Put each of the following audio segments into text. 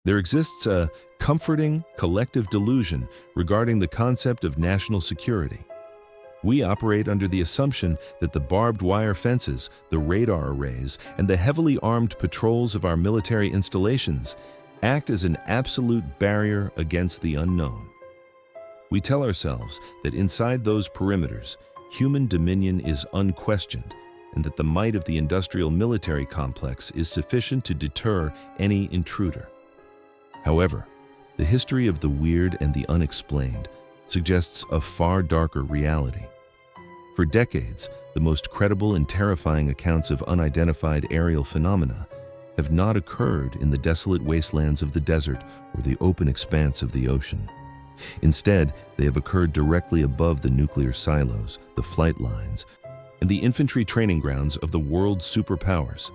There exists a comforting, collective delusion regarding the concept of national security. We operate under the assumption that the barbed wire fences, the radar arrays, and the heavily armed patrols of our military installations act as an absolute barrier against the unknown. We tell ourselves that inside those perimeters, human dominion is unquestioned, and that the might of the industrial military complex is sufficient to deter any intruder. However, the history of the weird and the unexplained suggests a far darker reality. For decades, the most credible and terrifying accounts of unidentified aerial phenomena have not occurred in the desolate wastelands of the desert or the open expanse of the ocean. Instead, they have occurred directly above the nuclear silos, the flight lines, and the infantry training grounds of the world's superpowers.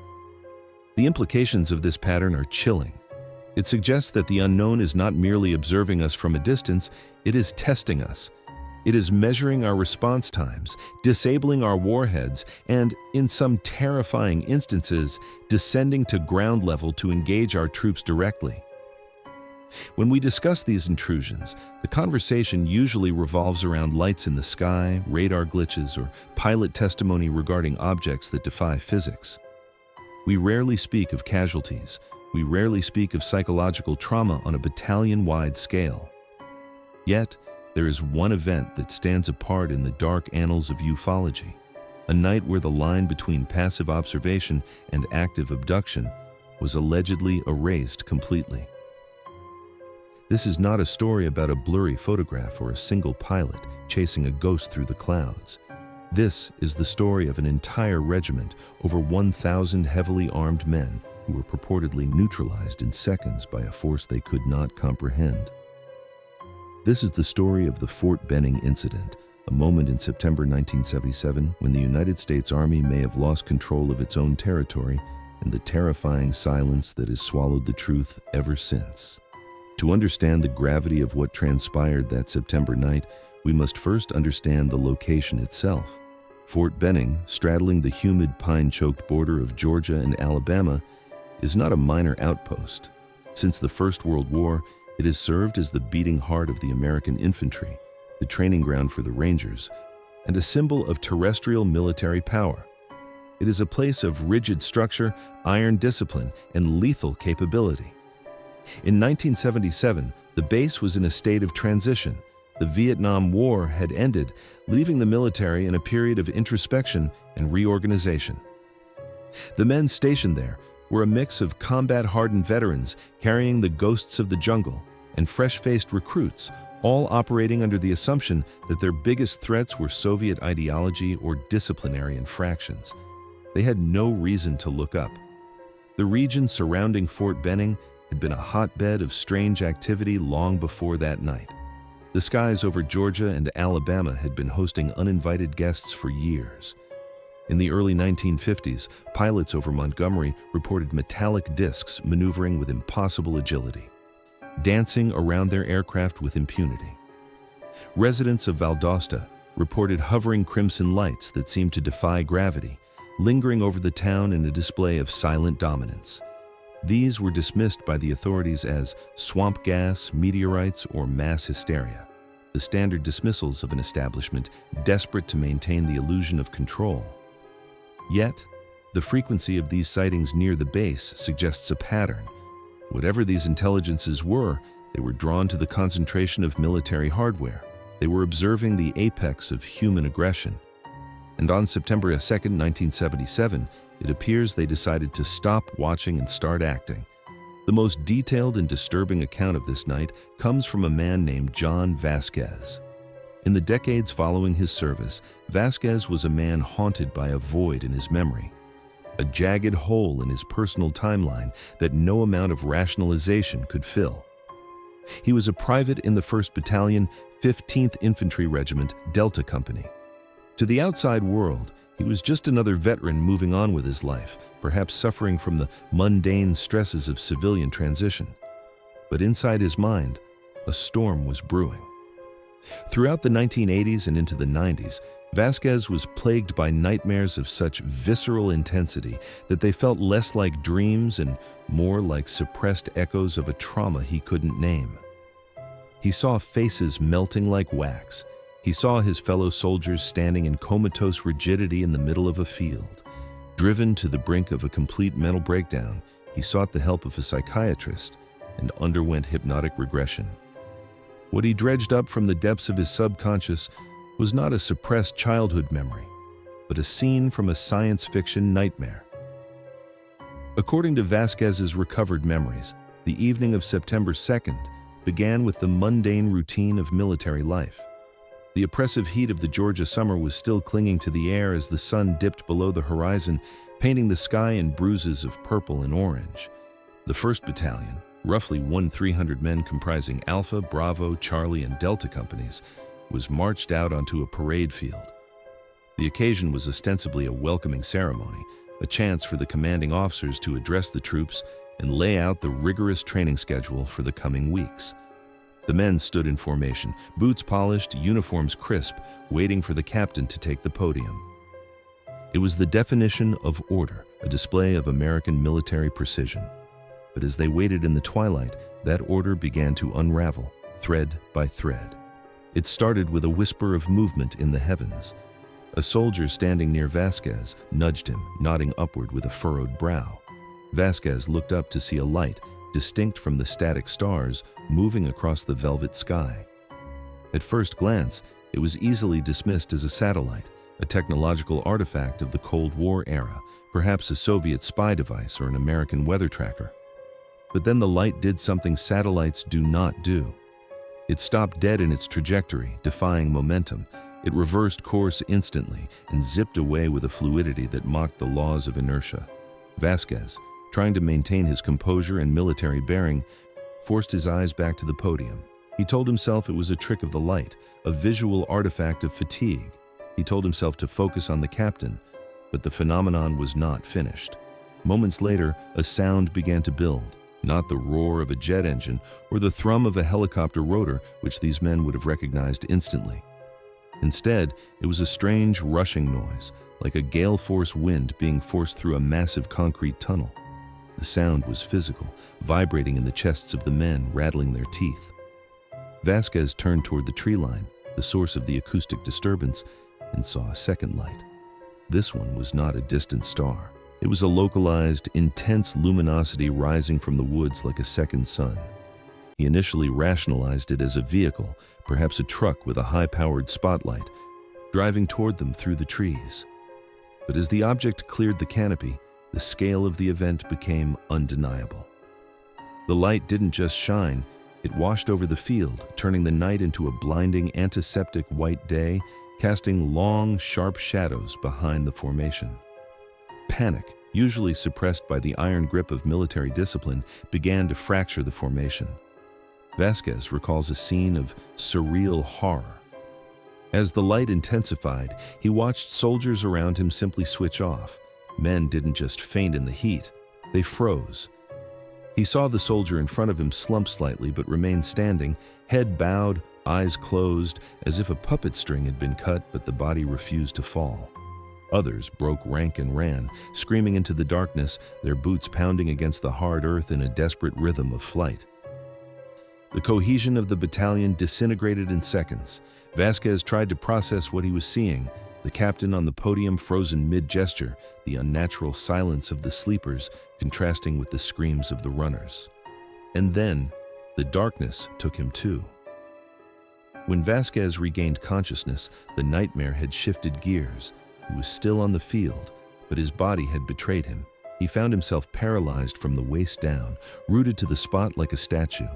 The implications of this pattern are chilling. It suggests that the unknown is not merely observing us from a distance, it is testing us. It is measuring our response times, disabling our warheads, and, in some terrifying instances, descending to ground level to engage our troops directly. When we discuss these intrusions, the conversation usually revolves around lights in the sky, radar glitches, or pilot testimony regarding objects that defy physics. We rarely speak of casualties. We rarely speak of psychological trauma on a battalion-wide scale. Yet, there is one event that stands apart in the dark annals of ufology, a night where the line between passive observation and active abduction was allegedly erased completely. This is not a story about a blurry photograph or a single pilot chasing a ghost through the clouds. This is the story of an entire regiment, over 1,000 heavily armed men who were purportedly neutralized in seconds by a force they could not comprehend. This is the story of the Fort Benning incident, a moment in September 1977 when the United States Army may have lost control of its own territory, and the terrifying silence that has swallowed the truth ever since. To understand the gravity of what transpired that September night, we must first understand the location itself. Fort Benning, straddling the humid, pine-choked border of Georgia and Alabama, is not a minor outpost. Since the First World War, it has served as the beating heart of the American infantry, the training ground for the Rangers, and a symbol of terrestrial military power. It is a place of rigid structure, iron discipline, and lethal capability. In 1977, the base was in a state of transition. The Vietnam War had ended, leaving the military in a period of introspection and reorganization. The men stationed there were a mix of combat-hardened veterans carrying the ghosts of the jungle and fresh-faced recruits, all operating under the assumption that their biggest threats were Soviet ideology or disciplinary infractions. They had no reason to look up. The region surrounding Fort Benning had been a hotbed of strange activity long before that night. The skies over Georgia and Alabama had been hosting uninvited guests for years. In the early 1950s, pilots over Montgomery reported metallic discs maneuvering with impossible agility, dancing around their aircraft with impunity. Residents of Valdosta reported hovering crimson lights that seemed to defy gravity, lingering over the town in a display of silent dominance. These were dismissed by the authorities as swamp gas, meteorites, or mass hysteria, the standard dismissals of an establishment desperate to maintain the illusion of control. Yet, the frequency of these sightings near the base suggests a pattern. Whatever these intelligences were, they were drawn to the concentration of military hardware. They were observing the apex of human aggression. And on September 2, 1977, it appears they decided to stop watching and start acting. The most detailed and disturbing account of this night comes from a man named John Vasquez. In the decades following his service, Vasquez was a man haunted by a void in his memory, a jagged hole in his personal timeline that no amount of rationalization could fill. He was a private in the 1st Battalion, 15th Infantry Regiment, Delta Company. To the outside world, he was just another veteran moving on with his life, perhaps suffering from the mundane stresses of civilian transition. But inside his mind, a storm was brewing. Throughout the 1980s and into the 90s, Vasquez was plagued by nightmares of such visceral intensity that they felt less like dreams and more like suppressed echoes of a trauma he couldn't name. He saw faces melting like wax. He saw his fellow soldiers standing in comatose rigidity in the middle of a field. Driven to the brink of a complete mental breakdown, he sought the help of a psychiatrist and underwent hypnotic regression. What he dredged up from the depths of his subconscious was not a suppressed childhood memory, but a scene from a science fiction nightmare. According to Vasquez's recovered memories, the evening of September 2nd began with the mundane routine of military life. The oppressive heat of the Georgia summer was still clinging to the air as the sun dipped below the horizon, painting the sky in bruises of purple and orange. The 1st Battalion, roughly 300 men comprising Alpha, Bravo, Charlie, and Delta companies, was marched out onto a parade field. The occasion was ostensibly a welcoming ceremony, a chance for the commanding officers to address the troops and lay out the rigorous training schedule for the coming weeks. The men stood in formation, boots polished, uniforms crisp, waiting for the captain to take the podium. It was the definition of order, a display of American military precision. But as they waited in the twilight, that order began to unravel, thread by thread. It started with a whisper of movement in the heavens. A soldier standing near Vasquez nudged him, nodding upward with a furrowed brow. Vasquez looked up to see a light, distinct from the static stars, moving across the velvet sky. At first glance, it was easily dismissed as a satellite, a technological artifact of the Cold War era, perhaps a Soviet spy device or an American weather tracker. But then the light did something satellites do not do. It stopped dead in its trajectory, defying momentum. It reversed course instantly and zipped away with a fluidity that mocked the laws of inertia. Vasquez, trying to maintain his composure and military bearing, forced his eyes back to the podium. He told himself it was a trick of the light, a visual artifact of fatigue. He told himself to focus on the captain, but the phenomenon was not finished. Moments later, a sound began to build, not the roar of a jet engine or the thrum of a helicopter rotor, which these men would have recognized instantly. Instead, it was a strange rushing noise, like a gale-force wind being forced through a massive concrete tunnel. The sound was physical, vibrating in the chests of the men, rattling their teeth. Vasquez turned toward the tree line, the source of the acoustic disturbance, and saw a second light. This one was not a distant star. It was a localized, intense luminosity rising from the woods like a second sun. He initially rationalized it as a vehicle, perhaps a truck with a high-powered spotlight, driving toward them through the trees. But as the object cleared the canopy, the scale of the event became undeniable. The light didn't just shine, it washed over the field, turning the night into a blinding antiseptic white day, casting long, sharp shadows behind the formation. Panic, usually suppressed by the iron grip of military discipline, began to fracture the formation. Vasquez recalls a scene of surreal horror. As the light intensified, he watched soldiers around him simply switch off. Men didn't just faint in the heat, they froze. He saw the soldier in front of him slump slightly but remain standing, head bowed, eyes closed, as if a puppet string had been cut but the body refused to fall. Others broke rank and ran, screaming into the darkness, their boots pounding against the hard earth in a desperate rhythm of flight. The cohesion of the battalion disintegrated in seconds. Vasquez tried to process what he was seeing, the captain on the podium frozen mid-gesture, the unnatural silence of the sleepers contrasting with the screams of the runners. And then, the darkness took him too. When Vasquez regained consciousness, the nightmare had shifted gears. He was still on the field, but his body had betrayed him. He found himself paralyzed from the waist down, rooted to the spot like a statue.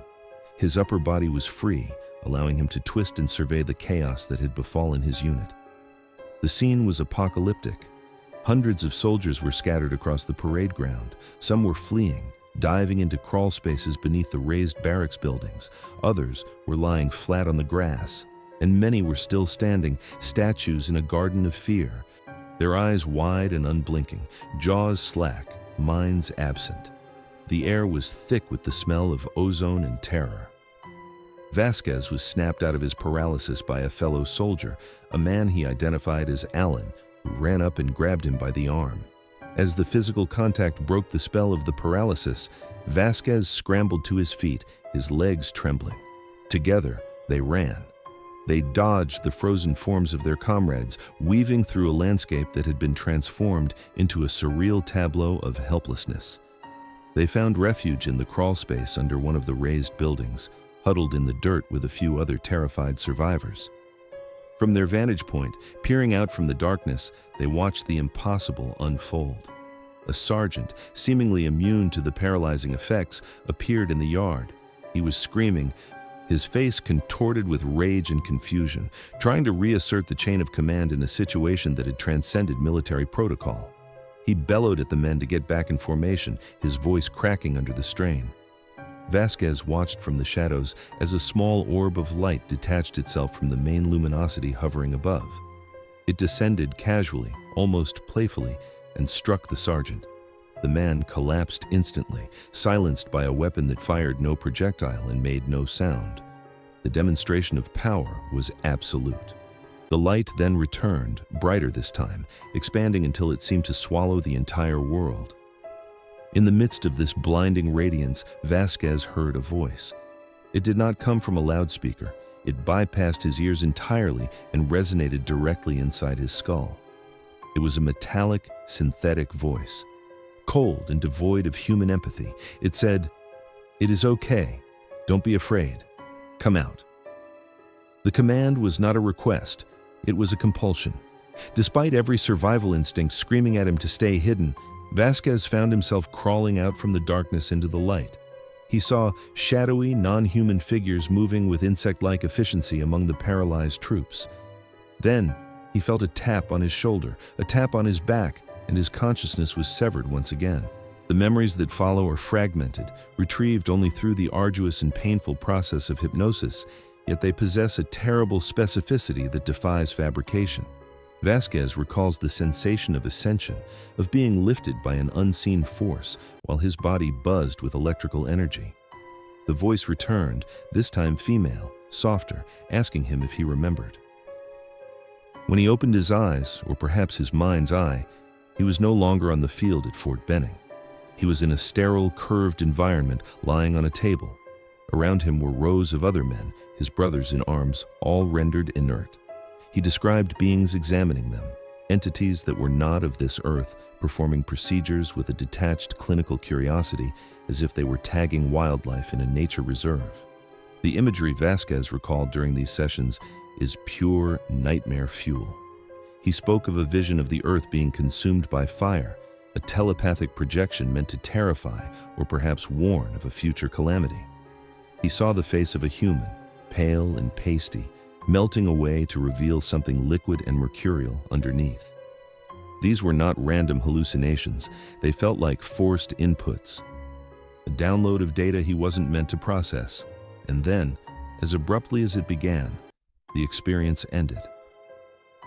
His upper body was free, allowing him to twist and survey the chaos that had befallen his unit. The scene was apocalyptic. Hundreds of soldiers were scattered across the parade ground. Some were fleeing, diving into crawl spaces beneath the raised barracks buildings. Others were lying flat on the grass, and many were still standing, statues in a garden of fear, their eyes wide and unblinking, jaws slack, minds absent. The air was thick with the smell of ozone and terror. Vasquez was snapped out of his paralysis by a fellow soldier, a man he identified as Alan, who ran up and grabbed him by the arm. As the physical contact broke the spell of the paralysis, Vasquez scrambled to his feet, his legs trembling. Together, they ran. They dodged the frozen forms of their comrades, weaving through a landscape that had been transformed into a surreal tableau of helplessness. They found refuge in the crawl space under one of the raised buildings, huddled in the dirt with a few other terrified survivors. From their vantage point, peering out from the darkness, they watched the impossible unfold. A sergeant, seemingly immune to the paralyzing effects, appeared in the yard. He was screaming, his face contorted with rage and confusion, trying to reassert the chain of command in a situation that had transcended military protocol. He bellowed at the men to get back in formation, his voice cracking under the strain. Vasquez watched from the shadows as a small orb of light detached itself from the main luminosity hovering above. It descended casually, almost playfully, and struck the sergeant. The man collapsed instantly, silenced by a weapon that fired no projectile and made no sound. The demonstration of power was absolute. The light then returned, brighter this time, expanding until it seemed to swallow the entire world. In the midst of this blinding radiance, Vasquez heard a voice. It did not come from a loudspeaker. It bypassed his ears entirely and resonated directly inside his skull. It was a metallic, synthetic voice. Cold and devoid of human empathy, it said, "It is okay. Don't be afraid. Come out." The command was not a request. It was a compulsion. Despite every survival instinct screaming at him to stay hidden, Vasquez found himself crawling out from the darkness into the light. He saw shadowy, non-human figures moving with insect-like efficiency among the paralyzed troops. Then, he felt a tap on his shoulder, a tap on his back, and his consciousness was severed once again. The memories that follow are fragmented, retrieved only through the arduous and painful process of hypnosis, yet they possess a terrible specificity that defies fabrication. Vasquez recalls the sensation of ascension, of being lifted by an unseen force while his body buzzed with electrical energy. The voice returned, this time female, softer, asking him if he remembered. When he opened his eyes, or perhaps his mind's eye, he was no longer on the field at Fort Benning. He was in a sterile, curved environment, lying on a table. Around him were rows of other men, his brothers in arms, all rendered inert. He described beings examining them, entities that were not of this earth, performing procedures with a detached clinical curiosity as if they were tagging wildlife in a nature reserve. The imagery Vasquez recalled during these sessions is pure nightmare fuel. He spoke of a vision of the earth being consumed by fire, a telepathic projection meant to terrify or perhaps warn of a future calamity. He saw the face of a human, pale and pasty, melting away to reveal something liquid and mercurial underneath. These were not random hallucinations. They felt like forced inputs. A download of data he wasn't meant to process. And then, as abruptly as it began, the experience ended.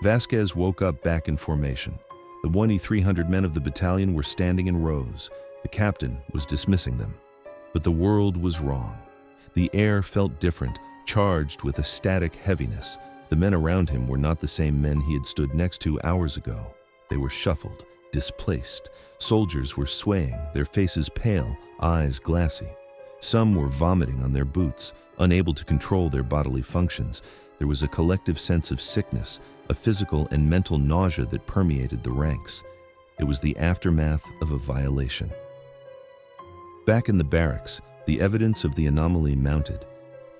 Vasquez woke up back in formation. The 1,300 men of the battalion were standing in rows. The captain was dismissing them. But the world was wrong. The air felt different, charged with a static heaviness. The men around him were not the same men he had stood next to hours ago. They were shuffled, displaced. Soldiers were swaying, their faces pale, eyes glassy. Some were vomiting on their boots, unable to control their bodily functions. There was a collective sense of sickness, a physical and mental nausea that permeated the ranks. It was the aftermath of a violation. Back in the barracks, the evidence of the anomaly mounted.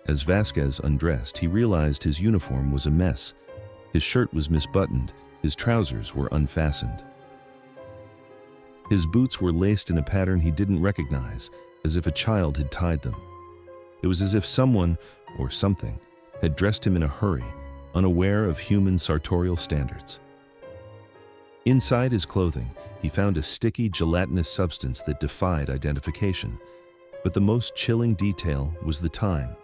As Vasquez undressed, he realized his uniform was a mess. His shirt was misbuttoned, his trousers were unfastened. His boots were laced in a pattern he didn't recognize, as if a child had tied them. It was as if someone, or something, had dressed him in a hurry, unaware of human sartorial standards. Inside his clothing, he found a sticky, gelatinous substance that defied identification. But the most chilling detail was the time.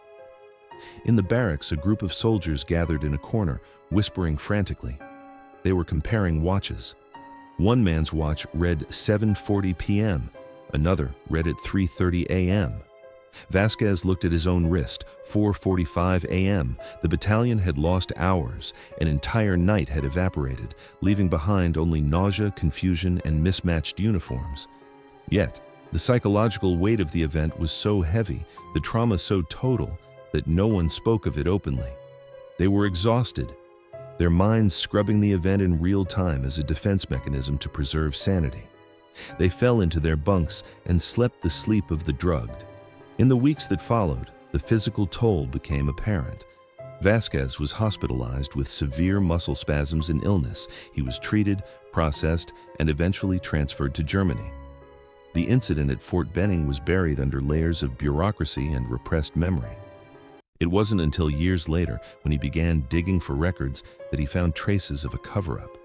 In the barracks, a group of soldiers gathered in a corner, whispering frantically. They were comparing watches. One man's watch read 7:40 p.m., another read at 3:30 a.m. Vasquez looked at his own wrist. 4:45 a.m. The battalion had lost hours. An entire night had evaporated, leaving behind only nausea, confusion, and mismatched uniforms. Yet, the psychological weight of the event was so heavy, the trauma so total, that no one spoke of it openly. They were exhausted, their minds scrubbing the event in real time as a defense mechanism to preserve sanity. They fell into their bunks and slept the sleep of the drugged. In the weeks that followed, the physical toll became apparent. Vasquez was hospitalized with severe muscle spasms and illness. He was treated, processed, and eventually transferred to Germany. The incident at Fort Benning was buried under layers of bureaucracy and repressed memory. It wasn't until years later, when he began digging for records, that he found traces of a cover-up.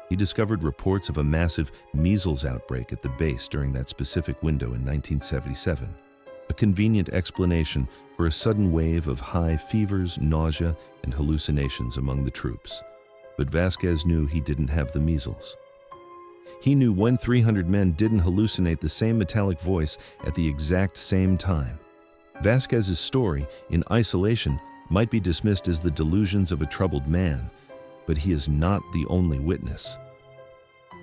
He discovered reports of a massive measles outbreak at the base during that specific window in 1977. A convenient explanation for a sudden wave of high fevers, nausea, and hallucinations among the troops. But Vasquez knew he didn't have the measles. He knew when 300 men didn't hallucinate the same metallic voice at the exact same time. Vasquez's story, in isolation, might be dismissed as the delusions of a troubled man, but he is not the only witness.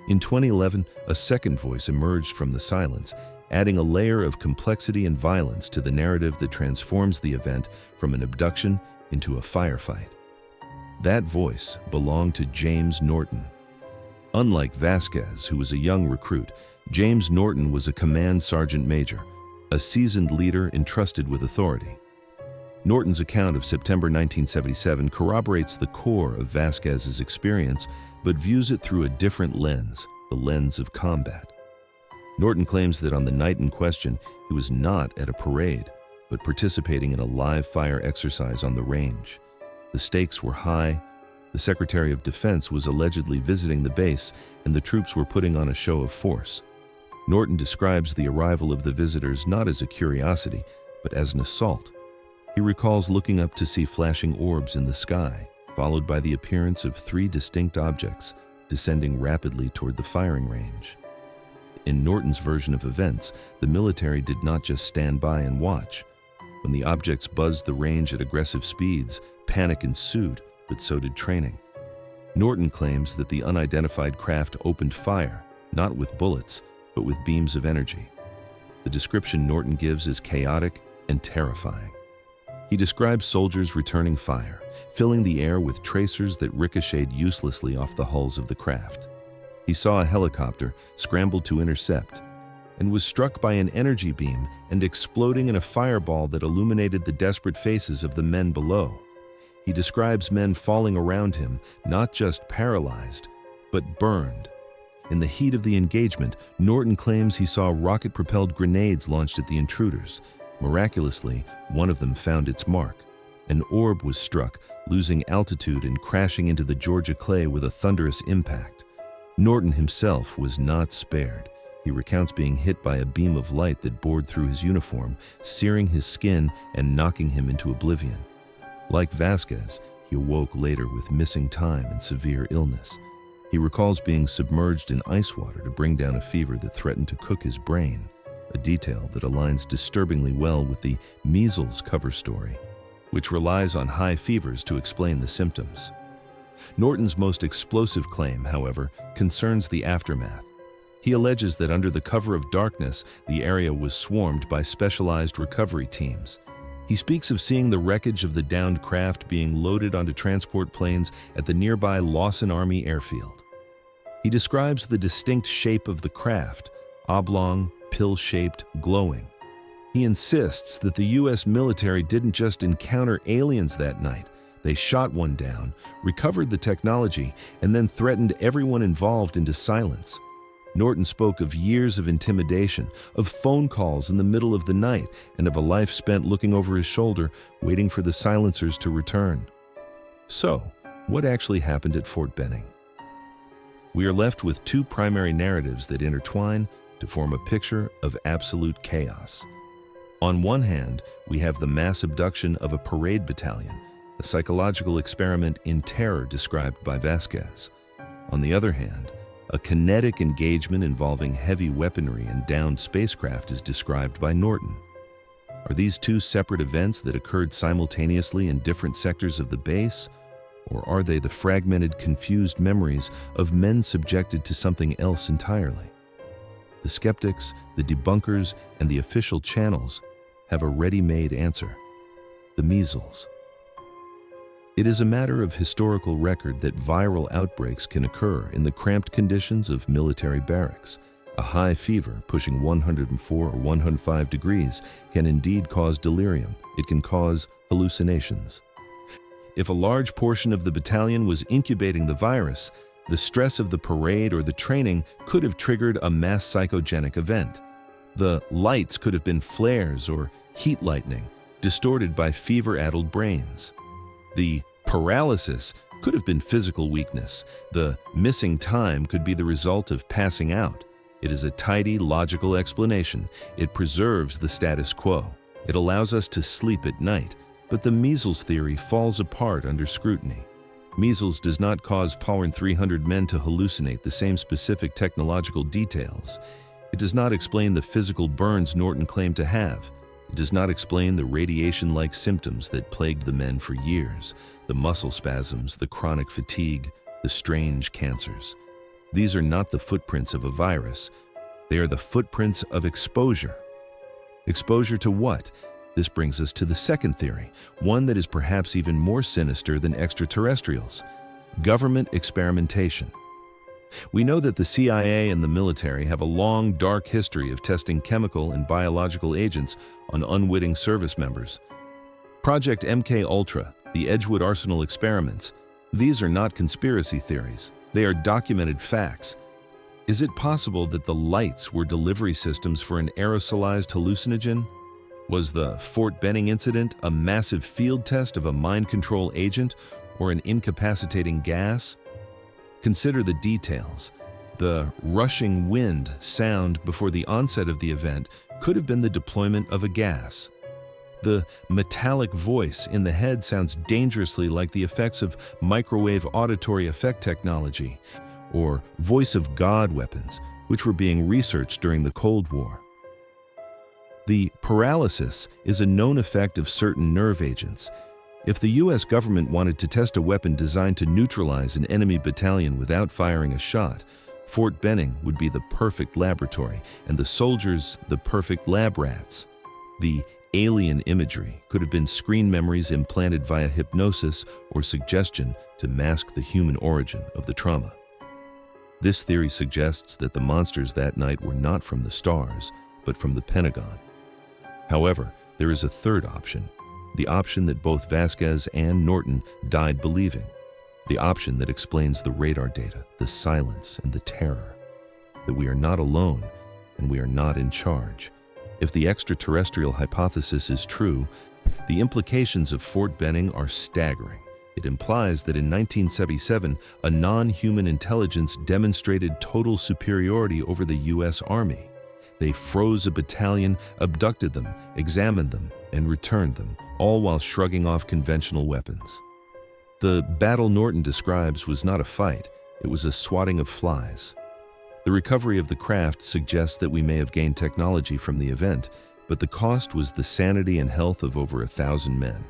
In 2011, a second voice emerged from the silence, adding a layer of complexity and violence to the narrative that transforms the event from an abduction into a firefight. That voice belonged to James Norton. Unlike Vasquez, who was a young recruit, James Norton was a command sergeant major, a seasoned leader entrusted with authority. Norton's account of September 1977 corroborates the core of Vasquez's experience, but views it through a different lens, the lens of combat. Norton claims that on the night in question, he was not at a parade, but participating in a live fire exercise on the range. The stakes were high. The Secretary of Defense was allegedly visiting the base, and the troops were putting on a show of force. Norton describes the arrival of the visitors not as a curiosity, but as an assault. He recalls looking up to see flashing orbs in the sky, followed by the appearance of 3 distinct objects descending rapidly toward the firing range. In Norton's version of events, the military did not just stand by and watch. When the objects buzzed the range at aggressive speeds, panic ensued, but so did training. Norton claims that the unidentified craft opened fire, not with bullets, but with beams of energy. The description Norton gives is chaotic and terrifying. He describes soldiers returning fire, filling the air with tracers that ricocheted uselessly off the hulls of the craft. He saw a helicopter, scrambled to intercept, and was struck by an energy beam and exploding in a fireball that illuminated the desperate faces of the men below. He describes men falling around him, not just paralyzed, but burned. In the heat of the engagement, Norton claims he saw rocket-propelled grenades launched at the intruders. Miraculously, one of them found its mark. An orb was struck, losing altitude and crashing into the Georgia clay with a thunderous impact. Norton himself was not spared. He recounts being hit by a beam of light that bored through his uniform, searing his skin and knocking him into oblivion. Like Vasquez, he awoke later with missing time and severe illness. He recalls being submerged in ice water to bring down a fever that threatened to cook his brain, a detail that aligns disturbingly well with the measles cover story, which relies on high fevers to explain the symptoms. Norton's most explosive claim, however, concerns the aftermath. He alleges that under the cover of darkness, the area was swarmed by specialized recovery teams. He speaks of seeing the wreckage of the downed craft being loaded onto transport planes at the nearby Lawson Army Airfield. He describes the distinct shape of the craft, oblong, pill-shaped, glowing. He insists that the U.S. military didn't just encounter aliens that night. They shot one down, recovered the technology, and then threatened everyone involved into silence. Norton spoke of years of intimidation, of phone calls in the middle of the night, and of a life spent looking over his shoulder, waiting for the silencers to return. So, what actually happened at Fort Benning? We are left with 2 primary narratives that intertwine to form a picture of absolute chaos. On one hand, we have the mass abduction of a parade battalion, a psychological experiment in terror described by Vasquez. On the other hand, a kinetic engagement involving heavy weaponry and downed spacecraft is described by Norton. Are these two separate events that occurred simultaneously in different sectors of the base? Or are they the fragmented, confused memories of men subjected to something else entirely? The skeptics, the debunkers, and the official channels have a ready-made answer: the measles. It is a matter of historical record that viral outbreaks can occur in the cramped conditions of military barracks. A high fever pushing 104 or 105 degrees can indeed cause delirium. It can cause hallucinations. If a large portion of the battalion was incubating the virus, the stress of the parade or the training could have triggered a mass psychogenic event. The lights could have been flares or heat lightning, distorted by fever-addled brains. The paralysis could have been physical weakness. The missing time could be the result of passing out. It is a tidy, logical explanation. It preserves the status quo. It allows us to sleep at night, but the measles theory falls apart under scrutiny. Measles does not cause Power 300 men to hallucinate the same specific technological details. It does not explain the physical burns Norton claimed to have. It does not explain the radiation-like symptoms that plagued the men for years, the muscle spasms, the chronic fatigue, the strange cancers. These are not the footprints of a virus. They are the footprints of exposure. Exposure to what? This brings us to the second theory, one that is perhaps even more sinister than extraterrestrials: government experimentation. We know that the CIA and the military have a long, dark history of testing chemical and biological agents on unwitting service members. Project MK-Ultra, the Edgewood Arsenal experiments, these are not conspiracy theories. They are documented facts. Is it possible that the lights were delivery systems for an aerosolized hallucinogen? Was the Fort Benning incident a massive field test of a mind control agent or an incapacitating gas? Consider the details. The rushing wind sound before the onset of the event could have been the deployment of a gas. The metallic voice in the head sounds dangerously like the effects of microwave auditory effect technology, or voice of God weapons, which were being researched during the Cold War. The paralysis is a known effect of certain nerve agents. If the US government wanted to test a weapon designed to neutralize an enemy battalion without firing a shot, Fort Benning would be the perfect laboratory, and the soldiers the perfect lab rats. The alien imagery could have been screen memories implanted via hypnosis or suggestion to mask the human origin of the trauma. This theory suggests that the monsters that night were not from the stars, but from the Pentagon. However, there is a third option, the option that both Vasquez and Norton died believing, the option that explains the radar data, the silence, and the terror, that we are not alone and we are not in charge. If the extraterrestrial hypothesis is true, the implications of Fort Benning are staggering. It implies that in 1977, a non-human intelligence demonstrated total superiority over the US Army. They froze a battalion, abducted them, examined them, and returned them, all while shrugging off conventional weapons. The battle Norton describes was not a fight, it was a swatting of flies. The recovery of the craft suggests that we may have gained technology from the event, but the cost was the sanity and health of over 1,000 men.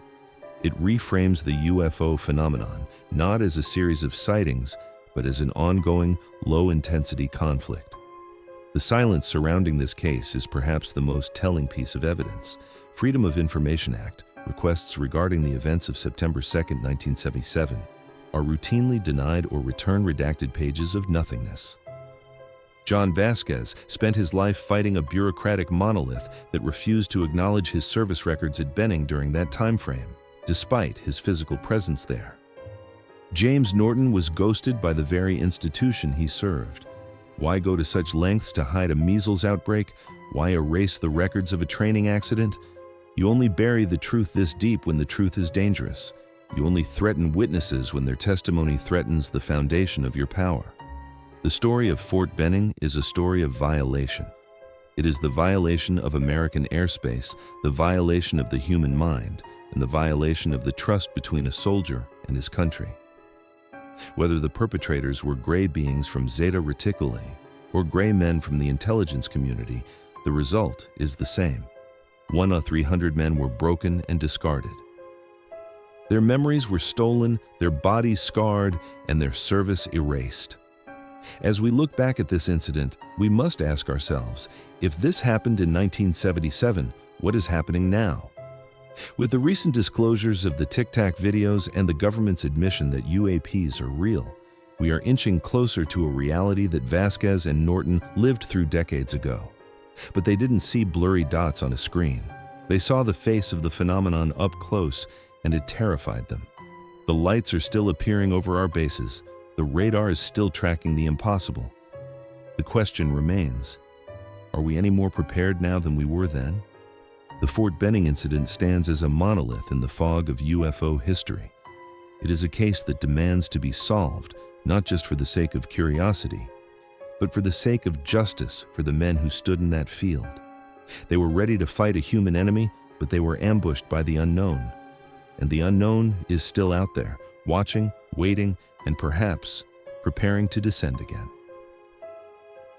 It reframes the UFO phenomenon not as a series of sightings, but as an ongoing, low-intensity conflict. The silence surrounding this case is perhaps the most telling piece of evidence. Freedom of Information Act requests regarding the events of September 2, 1977, are routinely denied or return redacted pages of nothingness. John Vasquez spent his life fighting a bureaucratic monolith that refused to acknowledge his service records at Benning during that time frame, despite his physical presence there. James Norton was ghosted by the very institution he served. Why go to such lengths to hide a measles outbreak? Why erase the records of a training accident? You only bury the truth this deep when the truth is dangerous. You only threaten witnesses when their testimony threatens the foundation of your power. The story of Fort Benning is a story of violation. It is the violation of American airspace, the violation of the human mind, and the violation of the trust between a soldier and his country. Whether the perpetrators were gray beings from Zeta Reticuli or gray men from the intelligence community, the result is the same. 1 of 300 men were broken and discarded. Their memories were stolen, their bodies scarred, and their service erased. As we look back at this incident, we must ask ourselves, if this happened in 1977, what is happening now? With the recent disclosures of the Tic Tac videos and the government's admission that UAPs are real, we are inching closer to a reality that Vasquez and Norton lived through decades ago. But they didn't see blurry dots on a screen. They saw the face of the phenomenon up close, and it terrified them. The lights are still appearing over our bases. The radar is still tracking the impossible. The question remains, are we any more prepared now than we were then? The Fort Benning incident stands as a monolith in the fog of UFO history. It is a case that demands to be solved, not just for the sake of curiosity, but for the sake of justice for the men who stood in that field. They were ready to fight a human enemy, but they were ambushed by the unknown. And the unknown is still out there, watching, waiting, and perhaps preparing to descend again.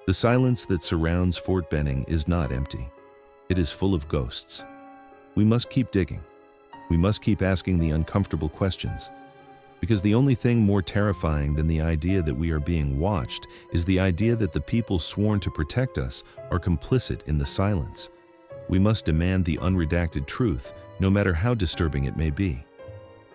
The silence that surrounds Fort Benning is not empty. It is full of ghosts. We must keep digging. We must keep asking the uncomfortable questions. Because the only thing more terrifying than the idea that we are being watched is the idea that the people sworn to protect us are complicit in the silence. We must demand the unredacted truth, no matter how disturbing it may be.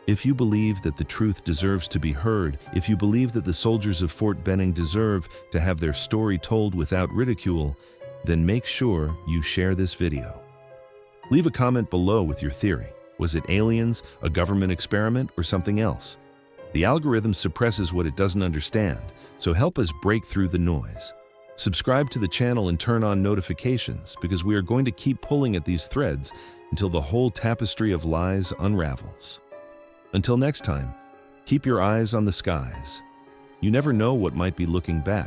If you believe that the truth deserves to be heard, if you believe that the soldiers of Fort Benning deserve to have their story told without ridicule, then make sure you share this video. Leave a comment below with your theory. Was it aliens, a government experiment, or something else? The algorithm suppresses what it doesn't understand, so help us break through the noise. Subscribe to the channel and turn on notifications, because we are going to keep pulling at these threads until the whole tapestry of lies unravels. Until next time, keep your eyes on the skies. You never know what might be looking back.